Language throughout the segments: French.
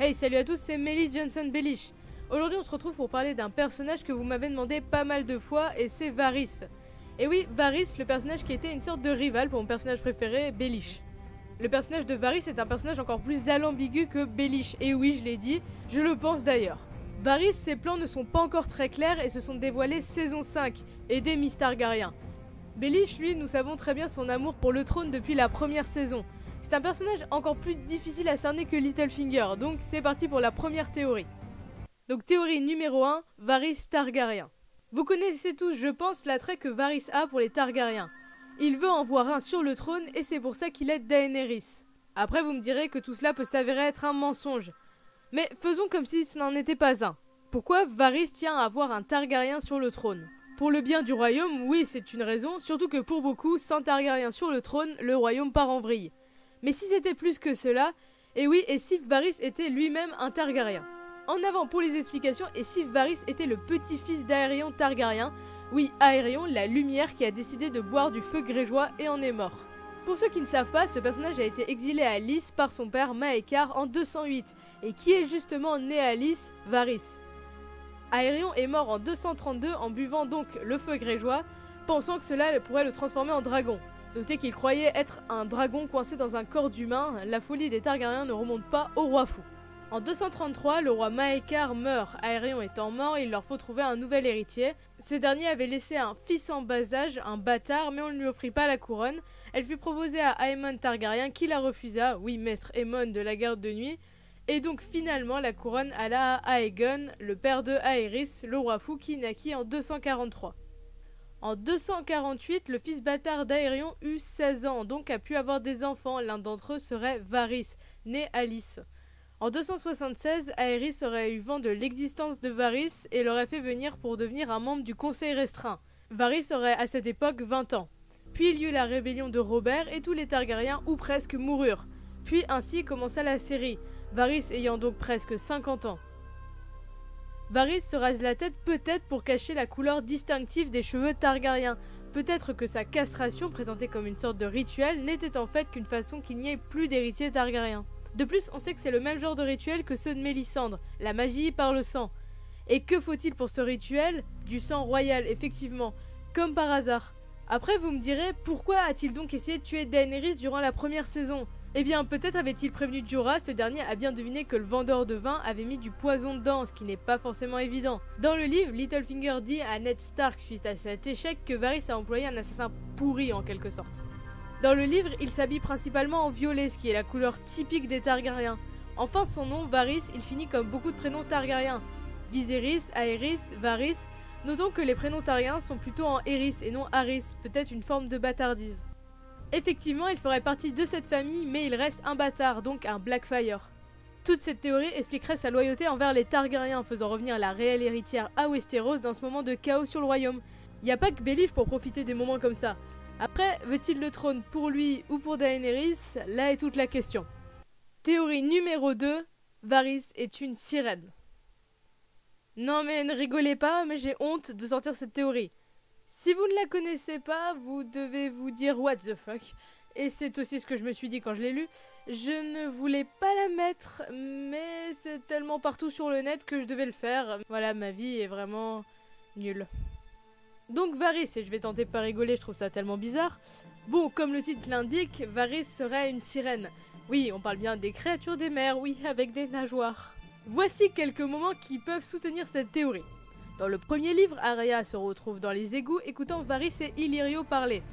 Hey, salut à tous, c'est Melly Johnson Bellish. Aujourd'hui, on se retrouve pour parler d'un personnage que vous m'avez demandé pas mal de fois, et c'est Varys. Et oui, Varys, le personnage qui était une sorte de rival pour mon personnage préféré, Bellish. Le personnage de Varys est un personnage encore plus alambigu que Bellish, et oui, je l'ai dit, je le pense d'ailleurs. Varys, ses plans ne sont pas encore très clairs et se sont dévoilés saison 5, aidé Miss Targaryen. Bellish, lui, nous savons très bien son amour pour le trône depuis la première saison. C'est un personnage encore plus difficile à cerner que Littlefinger, donc c'est parti pour la première théorie. Donc théorie numéro 1, Varys Targaryen. Vous connaissez tous, je pense, l'attrait que Varys a pour les Targaryens. Il veut en voir un sur le trône et c'est pour ça qu'il aide Daenerys. Après vous me direz que tout cela peut s'avérer être un mensonge. Mais faisons comme si ce n'en était pas un. Pourquoi Varys tient à avoir un Targaryen sur le trône ? Pour le bien du royaume, oui c'est une raison, surtout que pour beaucoup, sans Targaryen sur le trône, le royaume part en vrille. Mais si c'était plus que cela, et oui, et si Varys était lui-même un Targaryen. En avant pour les explications, et si Varys était le petit-fils d'Aerion Targaryen, oui, Aerion, la lumière qui a décidé de boire du feu grégeois et en est mort. Pour ceux qui ne savent pas, ce personnage a été exilé à Lys par son père Maekar en 208, et qui est justement né à Lys, Varys. Aerion est mort en 232 en buvant donc le feu grégeois, pensant que cela pourrait le transformer en dragon. Notez qu'il croyait être un dragon coincé dans un corps d'humain, la folie des Targaryens ne remonte pas au roi fou. En 233, le roi Maekar meurt, Aerion étant mort, il leur faut trouver un nouvel héritier. Ce dernier avait laissé un fils en bas âge, un bâtard, mais on ne lui offrit pas la couronne. Elle fut proposée à Aemon Targaryen qui la refusa, oui maître Aemon de la garde de nuit, et donc finalement la couronne alla à Aegon, le père de Aerys, le roi fou qui naquit en 243. En 248, le fils bâtard d'Aerion eut 16 ans, donc a pu avoir des enfants. L'un d'entre eux serait Varys, né à Lys. En 276, Aerys aurait eu vent de l'existence de Varys et l'aurait fait venir pour devenir un membre du conseil restreint. Varys aurait à cette époque 20 ans. Puis il y eut la rébellion de Robert et tous les Targaryens ou presque moururent. Puis ainsi commença la série, Varys ayant donc presque 50 ans. Varys se rase la tête peut-être pour cacher la couleur distinctive des cheveux Targaryens. Peut-être que sa castration, présentée comme une sorte de rituel, n'était en fait qu'une façon qu'il n'y ait plus d'héritier Targaryen. De plus, on sait que c'est le même genre de rituel que ceux de Mélisandre, la magie par le sang. Et que faut-il pour ce rituel ? Du sang royal, effectivement, comme par hasard. Après, vous me direz, pourquoi a-t-il donc essayé de tuer Daenerys durant la première saison ? Eh bien, peut-être avait-il prévenu Jorah, ce dernier a bien deviné que le vendeur de vin avait mis du poison dedans, ce qui n'est pas forcément évident. Dans le livre, Littlefinger dit à Ned Stark suite à cet échec que Varys a employé un assassin pourri en quelque sorte. Dans le livre, il s'habille principalement en violet, ce qui est la couleur typique des Targaryens. Enfin, son nom, Varys, il finit comme beaucoup de prénoms Targaryens. Viserys, Aerys, Varys. Notons que les prénoms Targaryens sont plutôt en Aerys et non Aris, peut-être une forme de bâtardise. Effectivement, il ferait partie de cette famille, mais il reste un bâtard, donc un Blackfyre. Toute cette théorie expliquerait sa loyauté envers les Targaryens, faisant revenir la réelle héritière à Westeros dans ce moment de chaos sur le royaume. Y a pas que Bellish pour profiter des moments comme ça. Après, veut-il le trône pour lui ou pour Daenerys ? Là est toute la question. Théorie numéro 2, Varys est une sirène. Non mais ne rigolez pas, mais j'ai honte de sortir cette théorie. Si vous ne la connaissez pas, vous devez vous dire what the fuck. Et c'est aussi ce que je me suis dit quand je l'ai lu. Je ne voulais pas la mettre, mais c'est tellement partout sur le net que je devais le faire. Voilà, ma vie est vraiment nulle. Donc Varys, et je vais tenter de pas rigoler, je trouve ça tellement bizarre. Bon, comme le titre l'indique, Varys serait une sirène. Oui, on parle bien des créatures des mers, oui, avec des nageoires. Voici quelques moments qui peuvent soutenir cette théorie. Dans le premier livre, Arya se retrouve dans les égouts écoutant Varys et Illyrio parler.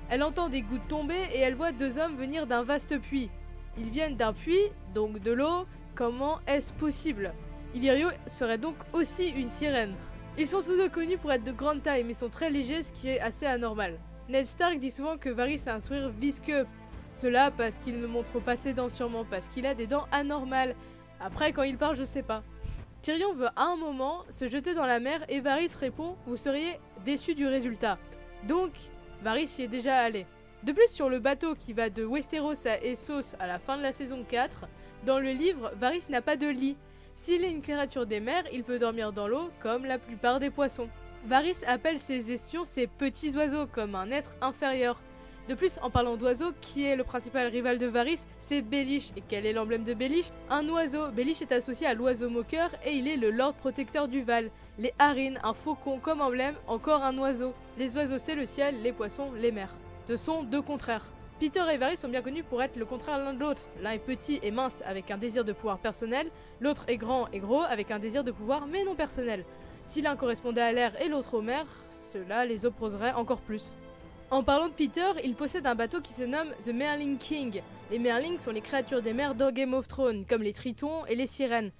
Elle entend des gouttes tomber et elle voit deux hommes venir d'un vaste puits. Ils viennent d'un puits, donc de l'eau. Comment est-ce possible ? Illyrio serait donc aussi une sirène. Ils sont tous deux connus pour être de grande taille mais sont très légers, ce qui est assez anormal. Ned Stark dit souvent que Varys a un sourire visqueux. Cela parce qu'il ne montre pas ses dents sûrement, parce qu'il a des dents anormales. Après quand il parle je sais pas. Tyrion veut à un moment se jeter dans la mer et Varys répond « Vous seriez déçu du résultat ». Donc, Varys y est déjà allé. De plus, sur le bateau qui va de Westeros à Essos à la fin de la saison 4, dans le livre, Varys n'a pas de lit. S'il est une créature des mers, il peut dormir dans l'eau comme la plupart des poissons. Varys appelle ses espions ses petits oiseaux comme un être inférieur. De plus, en parlant d'oiseaux, qui est le principal rival de Varys? C'est Baelish. Et quel est l'emblème de Baelish? Un oiseau. Baelish est associé à l'oiseau moqueur et il est le lord protecteur du Val. Les Harins, un faucon comme emblème, encore un oiseau. Les oiseaux c'est le ciel, les poissons les mers. Ce sont deux contraires. Peter et Varys sont bien connus pour être le contraire l'un de l'autre. L'un est petit et mince avec un désir de pouvoir personnel, l'autre est grand et gros avec un désir de pouvoir mais non personnel. Si l'un correspondait à l'air et l'autre aux mers, cela les opposerait encore plus. En parlant de Peter, il possède un bateau qui se nomme The Merling King. Les Merlings sont les créatures des mers dans Game of Thrones, comme les tritons et les sirènes.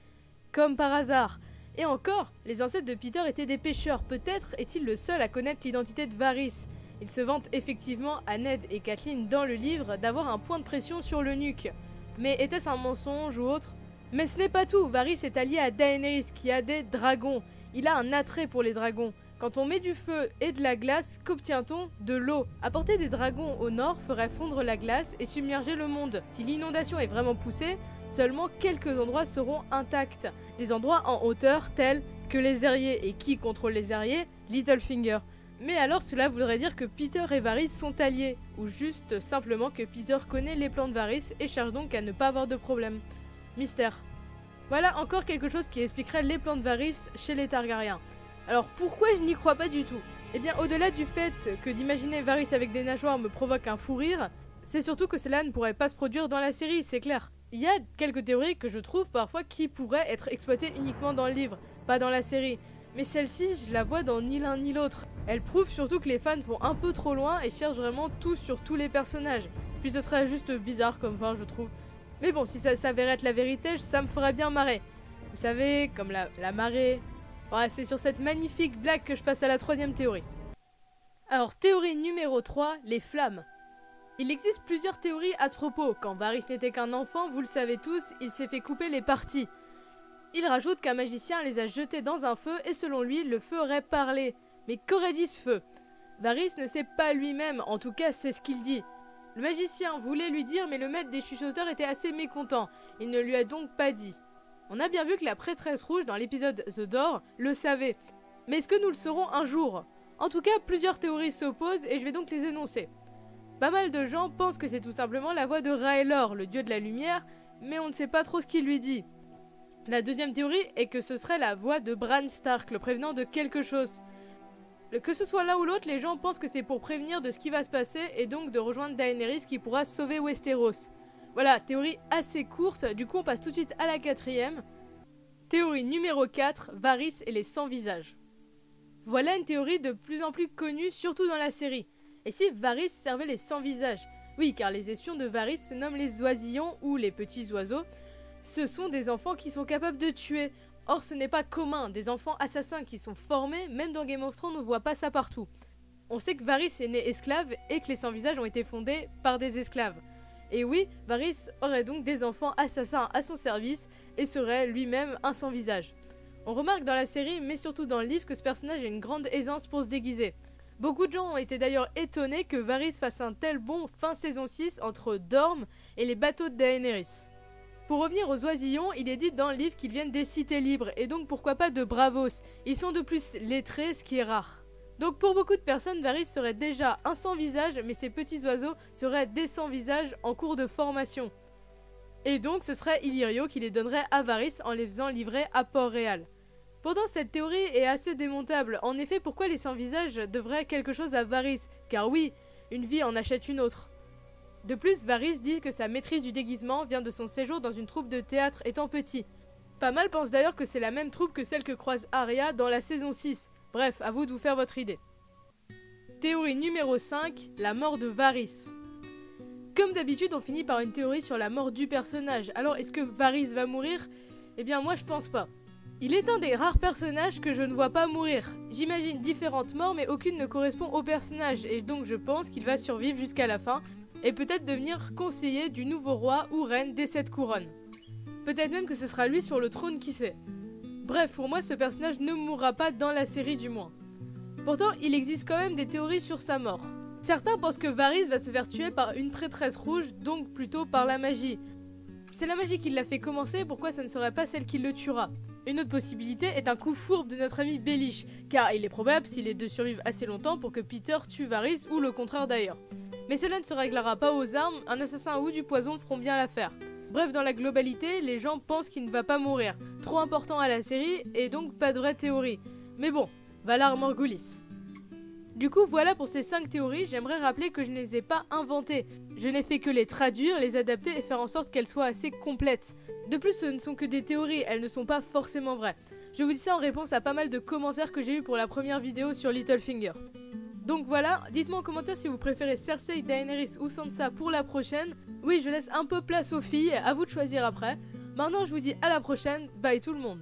Comme par hasard. Et encore, les ancêtres de Peter étaient des pêcheurs. Peut-être est-il le seul à connaître l'identité de Varys. Il se vante effectivement à Ned et Catelyn dans le livre d'avoir un point de pression sur le nuque. Mais était-ce un mensonge ou autre? Mais ce n'est pas tout, Varys est allié à Daenerys qui a des dragons. Il a un attrait pour les dragons. Quand on met du feu et de la glace, qu'obtient-on? De l'eau. Apporter des dragons au nord ferait fondre la glace et submerger le monde. Si l'inondation est vraiment poussée, seulement quelques endroits seront intacts. Des endroits en hauteur tels que les Airiers. Et qui contrôle les Airiers? Littlefinger. Mais alors cela voudrait dire que Peter et Varys sont alliés, ou juste simplement que Peter connaît les plans de Varys et cherche donc à ne pas avoir de problème. Mystère. Voilà encore quelque chose qui expliquerait les plans de Varys chez les Targaryens. Alors pourquoi je n'y crois pas du tout? Eh bien au-delà du fait que d'imaginer Varys avec des nageoires me provoque un fou rire, c'est surtout que cela ne pourrait pas se produire dans la série, c'est clair. Il y a quelques théories que je trouve parfois qui pourraient être exploitées uniquement dans le livre, pas dans la série. Mais celle-ci, je la vois dans ni l'un ni l'autre. Elle prouve surtout que les fans vont un peu trop loin et cherchent vraiment tout sur tous les personnages. Puis ce serait juste bizarre comme fin, je trouve. Mais bon, si ça s'avérait être la vérité, ça me ferait bien marrer. Vous savez, comme la marée. Ouais, c'est sur cette magnifique blague que je passe à la troisième théorie. Alors, théorie numéro 3, les flammes. Il existe plusieurs théories à ce propos. Quand Varys n'était qu'un enfant, vous le savez tous, il s'est fait couper les parties. Il rajoute qu'un magicien les a jetés dans un feu et selon lui, le feu aurait parlé. Mais qu'aurait dit ce feu? Varys ne sait pas lui-même, en tout cas c'est ce qu'il dit. Le magicien voulait lui dire mais le maître des chuchoteurs était assez mécontent, il ne lui a donc pas dit. On a bien vu que la prêtresse rouge dans l'épisode The Door le savait. Mais est-ce que nous le saurons un jour? En tout cas, plusieurs théories s'opposent et je vais donc les énoncer. Pas mal de gens pensent que c'est tout simplement la voix de Rhaelor, le dieu de la lumière, mais on ne sait pas trop ce qu'il lui dit. La deuxième théorie est que ce serait la voix de Bran Stark, le prévenant de quelque chose. Que ce soit l'un ou l'autre, les gens pensent que c'est pour prévenir de ce qui va se passer et donc de rejoindre Daenerys qui pourra sauver Westeros. Voilà, théorie assez courte, du coup on passe tout de suite à la quatrième. Théorie numéro 4, Varys et les 100 visages. Voilà une théorie de plus en plus connue, surtout dans la série. Et si Varys servait les 100 visages? Oui, car les espions de Varys se nomment les oisillons ou les petits oiseaux. Ce sont des enfants qui sont capables de tuer. Or, ce n'est pas commun, des enfants assassins qui sont formés, même dans Game of Thrones, on ne voit pas ça partout. On sait que Varys est né esclave et que les 100 visages ont été fondés par des esclaves. Et oui, Varys aurait donc des enfants assassins à son service et serait lui-même un sans visage. On remarque dans la série, mais surtout dans le livre, que ce personnage a une grande aisance pour se déguiser. Beaucoup de gens ont été d'ailleurs étonnés que Varys fasse un tel bond fin saison 6 entre Dorne et les bateaux de Daenerys. Pour revenir aux oisillons, il est dit dans le livre qu'ils viennent des cités libres, et donc pourquoi pas de Bravos. Ils sont de plus lettrés, ce qui est rare. Donc pour beaucoup de personnes, Varys serait déjà un sans visage, mais ces petits oiseaux seraient des sans visage en cours de formation. Et donc ce serait Illyrio qui les donnerait à Varys en les faisant livrer à Port-Réal. Pourtant cette théorie est assez démontable. En effet, pourquoi les sans visage devraient quelque chose à Varys? Car oui, une vie en achète une autre. De plus, Varys dit que sa maîtrise du déguisement vient de son séjour dans une troupe de théâtre étant petit. Pas mal pensent d'ailleurs que c'est la même troupe que celle que croise Arya dans la saison 6. Bref, à vous de vous faire votre idée. Théorie numéro 5, la mort de Varys. Comme d'habitude, on finit par une théorie sur la mort du personnage. Alors, est-ce que Varys va mourir? Eh bien, moi je pense pas. Il est un des rares personnages que je ne vois pas mourir. J'imagine différentes morts, mais aucune ne correspond au personnage, et donc je pense qu'il va survivre jusqu'à la fin, et peut-être devenir conseiller du nouveau roi ou reine des 7 couronnes. Peut-être même que ce sera lui sur le trône, qui sait. Bref, pour moi, ce personnage ne mourra pas dans la série du moins. Pourtant, il existe quand même des théories sur sa mort. Certains pensent que Varys va se faire tuer par une prêtresse rouge, donc plutôt par la magie. C'est la magie qui l'a fait commencer, pourquoi ce ne serait pas celle qui le tuera? Une autre possibilité est un coup fourbe de notre ami Baelish, car il est probable, si les deux survivent assez longtemps, pour que Peter tue Varys, ou le contraire d'ailleurs. Mais cela ne se réglera pas aux armes, un assassin ou du poison feront bien l'affaire. Bref, dans la globalité, les gens pensent qu'il ne va pas mourir. Trop important à la série, et donc pas de vraie théorie. Mais bon, Valar Morghulis. Du coup, voilà pour ces 5 théories, j'aimerais rappeler que je ne les ai pas inventées. Je n'ai fait que les traduire, les adapter et faire en sorte qu'elles soient assez complètes. De plus, ce ne sont que des théories, elles ne sont pas forcément vraies. Je vous dis ça en réponse à pas mal de commentaires que j'ai eu pour la première vidéo sur Littlefinger. Donc voilà, dites-moi en commentaire si vous préférez Cersei, Daenerys ou Sansa pour la prochaine. Oui, je laisse un peu place aux filles, à vous de choisir après. Maintenant, je vous dis à la prochaine, bye tout le monde.